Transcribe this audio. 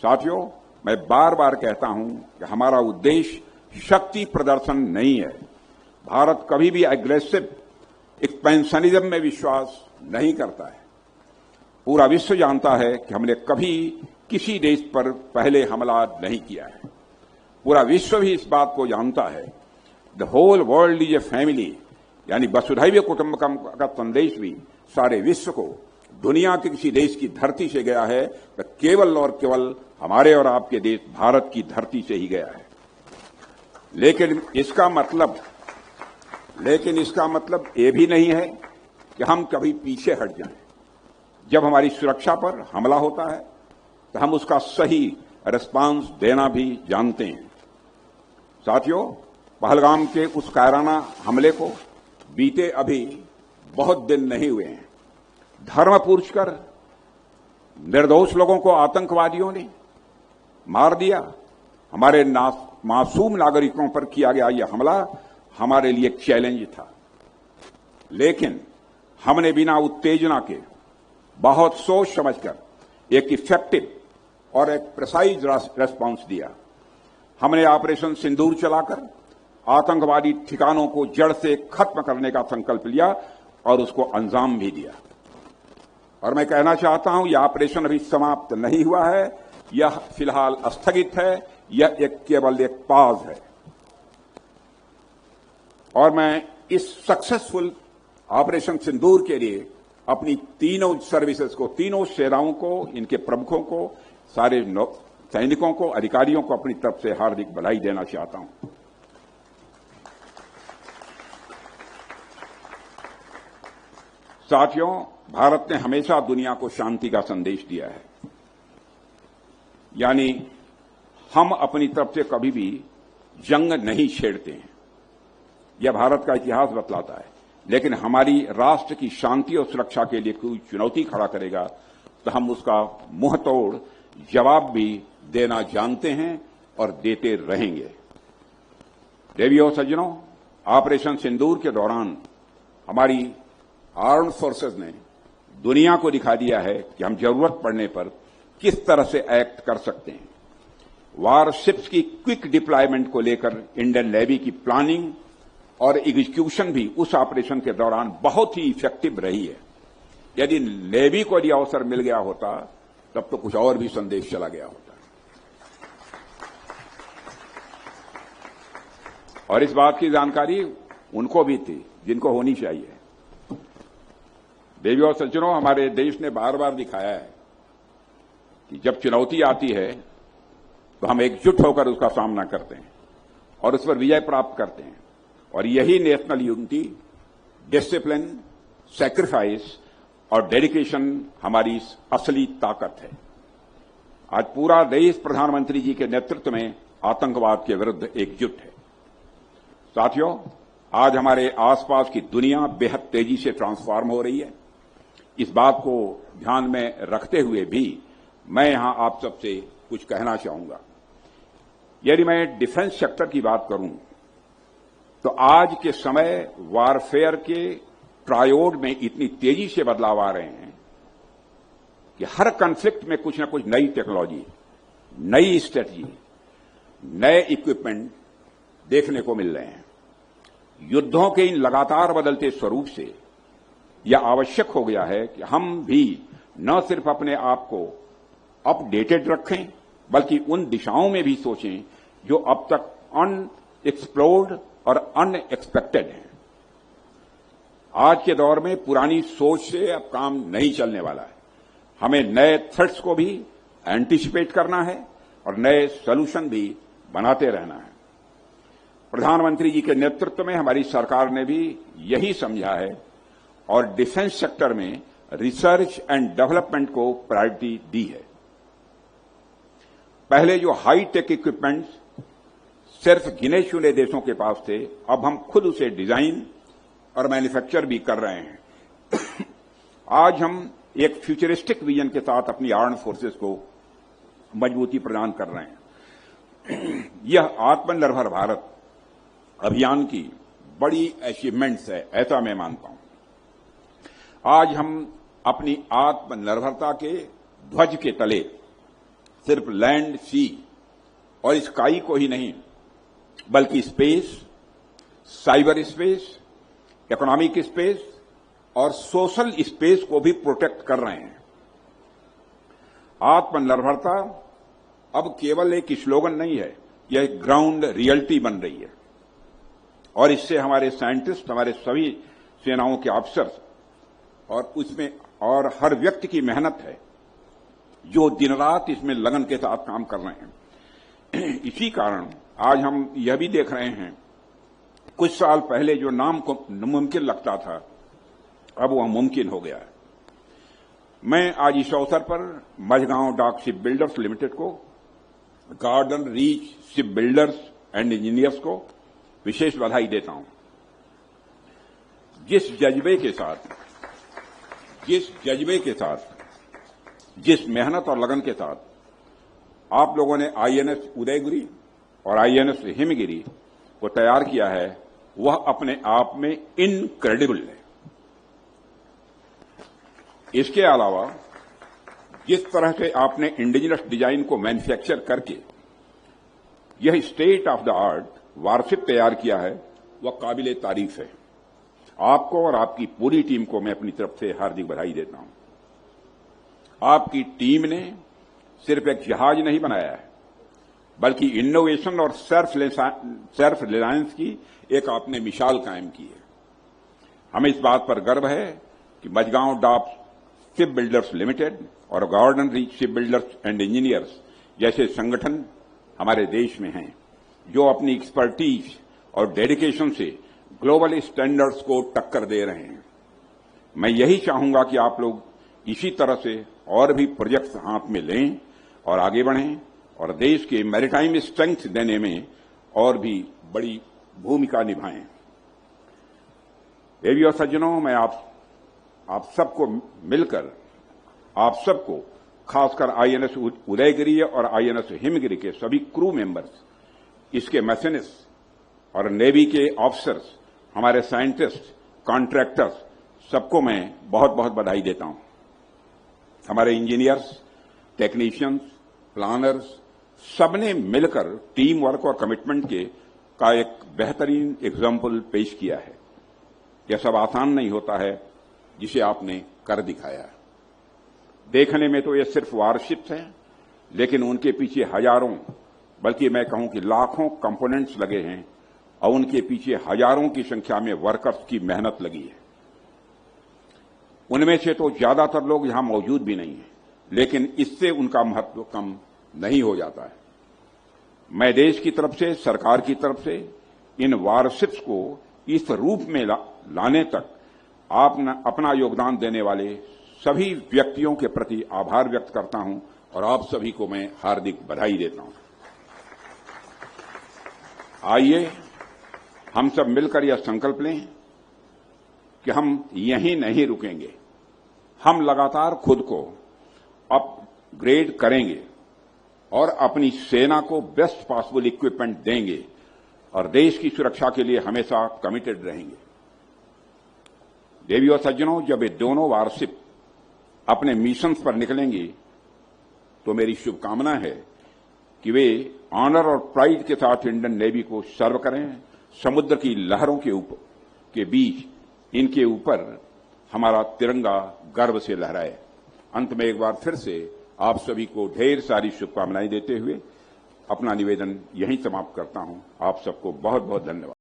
साथियों, मैं बार बार कहता हूं कि हमारा उद्देश्य शक्ति प्रदर्शन नहीं है। भारत कभी भी एग्रेसिव एक्सपेंशनिज्म में विश्वास नहीं करता है। पूरा विश्व जानता है कि हमने कभी किसी देश पर पहले हमला नहीं किया है। पूरा विश्व भी इस बात को जानता है। The whole world is a family, यानी वसुधैव कुटुंबकम का संदेश भी सारे विश्व को दुनिया के किसी देश की धरती से गया है तो केवल और केवल हमारे और आपके देश भारत की धरती से ही गया है। लेकिन इसका मतलब ये भी नहीं है कि हम कभी पीछे हट जाएं। जब हमारी सुरक्षा पर हमला होता है तो हम उसका सही रिस्पांस देना भी जानते हैं। साथियों, पहलगाम के उस कायराना हमले को बीते अभी बहुत दिन नहीं हुए हैं। धर्म पूछकर निर्दोष लोगों को आतंकवादियों ने मार दिया। हमारे मासूम नागरिकों पर किया गया यह हमला हमारे लिए एक चैलेंज था, लेकिन हमने बिना उत्तेजना के बहुत सोच समझकर एक इफेक्टिव और एक प्रिसाइज रेस्पॉन्स दिया। हमने ऑपरेशन सिंदूर चलाकर आतंकवादी ठिकानों को जड़ से खत्म करने का संकल्प लिया और उसको अंजाम भी दिया। और मैं कहना चाहता हूं, यह ऑपरेशन अभी समाप्त नहीं हुआ है, यह फिलहाल स्थगित है, यह केवल एक पॉज है। और मैं इस सक्सेसफुल ऑपरेशन सिंदूर के लिए अपनी तीनों सर्विसेज को, तीनों सेनाओं को, इनके प्रमुखों को, सारे सैनिकों को, अधिकारियों को अपनी तरफ से हार्दिक बधाई देना चाहता हूं। साथियों, भारत ने हमेशा दुनिया को शांति का संदेश दिया है, यानी हम अपनी तरफ से कभी भी जंग नहीं छेड़ते हैं। यह भारत का इतिहास बतलाता है। लेकिन हमारी राष्ट्र की शांति और सुरक्षा के लिए कोई चुनौती खड़ा करेगा तो हम उसका मुंह तोड़ जवाब भी देना जानते हैं और देते रहेंगे। देवियों सज्जनों, ऑपरेशन सिंदूर के दौरान हमारी आर्म्ड फोर्सेस ने दुनिया को दिखा दिया है कि हम जरूरत पड़ने पर किस तरह से एक्ट कर सकते हैं। वारशिप्स की क्विक डिप्लॉयमेंट को लेकर इंडियन नेवी की प्लानिंग और एग्जीक्यूशन भी उस ऑपरेशन के दौरान बहुत ही इफेक्टिव रही है। यदि नेवी को यदि अवसर मिल गया होता तब तो कुछ और भी संदेश चला गया होता। और इस बात की जानकारी उनको भी थी जिनको होनी चाहिए। देवियों और सज्जनों, हमारे देश ने बार बार दिखाया है कि जब चुनौती आती है तो हम एकजुट होकर उसका सामना करते हैं और उस पर विजय प्राप्त करते हैं। और यही नेशनल यूनिटी, डिसिप्लिन, सैक्रिफाइस और डेडिकेशन हमारी असली ताकत है। आज पूरा देश प्रधानमंत्री जी के नेतृत्व में आतंकवाद के विरुद्ध एकजुट है। साथियों, आज हमारे आसपास की दुनिया बेहद तेजी से ट्रांसफॉर्म हो रही है। इस बात को ध्यान में रखते हुए भी मैं यहां आप सबसे कुछ कहना चाहूंगा। यदि मैं डिफेंस सेक्टर की बात करूं तो आज के समय वारफेयर के ट्रायोड में इतनी तेजी से बदलाव आ रहे हैं कि हर कॉन्फ्लिक्ट में कुछ न कुछ नई टेक्नोलॉजी, नई स्ट्रेटजी, नए इक्विपमेंट देखने को मिल रहे हैं। युद्धों के इन लगातार बदलते स्वरूप से यह आवश्यक हो गया है कि हम भी न सिर्फ अपने आप को अपडेटेड रखें बल्कि उन दिशाओं में भी सोचें जो अब तक अनएक्सप्लोर्ड और अनएक्सपेक्टेड हैं। आज के दौर में पुरानी सोच से अब काम नहीं चलने वाला है। हमें नए थ्रेट्स को भी एंटिसिपेट करना है और नए सॉल्यूशन भी बनाते रहना है। प्रधानमंत्री जी के नेतृत्व में हमारी सरकार ने भी यही समझा है और डिफेंस सेक्टर में रिसर्च एंड डेवलपमेंट को प्रायोरिटी दी है। पहले जो हाई टेक इक्विपमेंट सिर्फ गिने चुने देशों के पास थे, अब हम खुद उसे डिजाइन और मैन्युफैक्चर भी कर रहे हैं। आज हम एक फ्यूचरिस्टिक विजन के साथ अपनी आर्म्ड फोर्सेस को मजबूती प्रदान कर रहे हैं। यह आत्मनिर्भर भारत अभियान की बड़ी अचीवमेंट्स है, ऐसा मैं मानता हूं। आज हम अपनी आत्मनिर्भरता के ध्वज के तले सिर्फ लैंड, सी और स्काई को ही नहीं, बल्कि space, cyber space, economic space और सोशल स्पेस को भी प्रोटेक्ट कर रहे हैं। आत्मनिर्भरता अब केवल एक स्लोगन नहीं है, यह एक ग्राउंड रियलिटी बन रही है और इससे हमारे साइंटिस्ट, हमारे सभी सेनाओं के अफसर और हर व्यक्ति की मेहनत है जो दिन रात इसमें लगन के साथ काम कर रहे हैं। इसी कारण आज हम यह भी देख रहे हैं, कुछ साल पहले जो नाम को मुमकिन लगता था, अब वह मुमकिन हो गया है। मैं आज इस अवसर पर Mazagon dock ship builders limited को, garden reach ship builders and engineers को विशेष बधाई देता हूं। जिस जज्बे के साथ, जिस मेहनत और लगन के साथ आप लोगों ने आईएनएस उदयगिरी और आईएनएस हिमगिरी को तैयार किया है, वह अपने आप में इनक्रेडिबल है। इसके अलावा जिस तरह से आपने इंडिजिनस डिजाइन को मैन्युफैक्चर करके यह state of the art warship तैयार किया है, वह काबिले तारीफ है। आपको और आपकी पूरी टीम को मैं अपनी तरफ से हार्दिक बधाई देता हूं। आपकी टीम ने सिर्फ एक जहाज नहीं बनाया है, बल्कि इनोवेशन और सेल्फ रिलायंस की एक आपने मिसाल कायम की है। हमें इस बात पर गर्व है कि Mazagon dock ship builders limited और garden reach ship builders and engineers जैसे संगठन हमारे देश में हैं, जो अपनी एक्सपर्टीज और डेडिकेशन से ग्लोबल स्टैंडर्ड्स को टक्कर दे रहे हैं। मैं यही चाहूंगा कि आप लोग इसी तरह से और भी प्रोजेक्ट्स हाथ में लें और आगे बढ़ें और देश के मैरीटाइम स्ट्रेंथ देने में और भी बड़ी भूमिका निभाएं। देवी और सज्जनों, मैं आप सबको मिलकर, आप सबको, खासकर आईएनएस उदयगिरी और आईएनएस हिमगिरी के सभी क्रू मेंबर्स, इसके मैकेनिस्ट और नेवी के ऑफिसर्स, हमारे साइंटिस्ट, कॉन्ट्रैक्टर्स, सबको मैं बहुत बहुत बधाई देता हूं। हमारे इंजीनियर्स, टेक्नीशियंस, प्लानर्स, सबने मिलकर टीम वर्क और कमिटमेंट का एक बेहतरीन एग्जाम्पल पेश किया है। यह सब आसान नहीं होता है जिसे आपने कर दिखाया है। देखने में तो ये सिर्फ वारशिप्स हैं, लेकिन उनके पीछे हजारों, बल्कि मैं कहूं कि लाखों कंपोनेंट्स लगे हैं और उनके पीछे हजारों की संख्या में वर्कर्स की मेहनत लगी है। उनमें से तो ज्यादातर लोग यहां मौजूद भी नहीं हैं, लेकिन इससे उनका महत्व कम नहीं हो जाता है। मैं देश की तरफ से, सरकार की तरफ से इन वारशिप्स को इस रूप में लाने तक अपना योगदान देने वाले सभी व्यक्तियों के प्रति आभार व्यक्त करता हूं और आप सभी को मैं हार्दिक बधाई देता हूं। आइए हम सब मिलकर यह संकल्प लें कि हम यहीं नहीं रुकेंगे। हम लगातार खुद को अपग्रेड करेंगे और अपनी सेना को बेस्ट पॉसिबल इक्विपमेंट देंगे और देश की सुरक्षा के लिए हमेशा कमिटेड रहेंगे। देवी और सज्जनों, जब ये दोनों वारशिप अपने मिशंस पर निकलेंगी तो मेरी शुभकामना है कि वे ऑनर और प्राइड के साथ इंडियन नेवी को सर्व करें। समुद्र की लहरों के बीच इनके ऊपर हमारा तिरंगा गर्व से लहराए। अंत में एक बार फिर से आप सभी को ढेर सारी शुभकामनाएं देते हुए अपना निवेदन यहीं समाप्त करता हूं। आप सबको बहुत बहुत धन्यवाद।